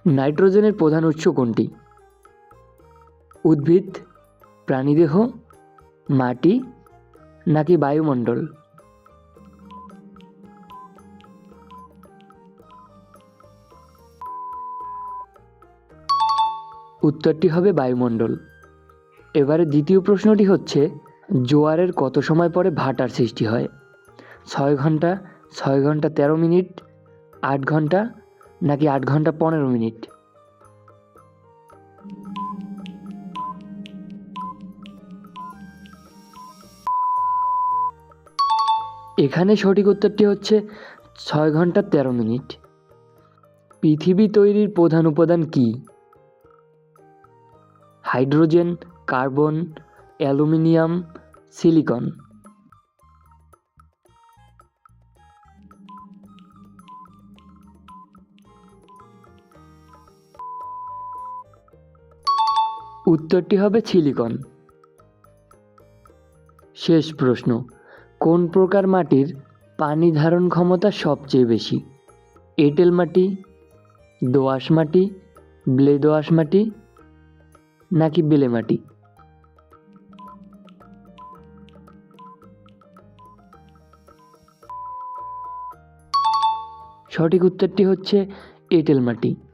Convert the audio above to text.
নাইট্রোজেনের প্রধান উৎস কোনটি? উদ্ভিদ, প্রাণীদেহ, মাটি নাকি বায়ুমণ্ডল? উত্তরটি হবে বায়ুমণ্ডল। এবারে দ্বিতীয় প্রশ্নটি হচ্ছে, জোয়ারের কত সময় পরে ভাটার সৃষ্টি হয়? 6 ঘন্টা, 6 ঘন্টা 13 মিনিট, 8 ঘন্টা নাকি 8 ঘন্টা 15 মিনিট? এখানে সঠিক উত্তরটি হচ্ছে 6 ঘন্টা 13 মিনিট। পৃথিবী তৈরির প্রধান উপাদান কি? Hydrogen, carbon, aluminium, silicon? উত্তরটি হবে সিলিকন। শেষ প্রশ্ন, কোন প্রকার মাটির পানি ধারণ ক্ষমতা সবচেয়ে বেশি? এঁটেল মাটি, দোআঁশ মাটি, ব্লে দোআঁশ মাটি নাকি বেলে মাটি? সঠিক উত্তরটি হচ্ছে এঁটেল মাটি।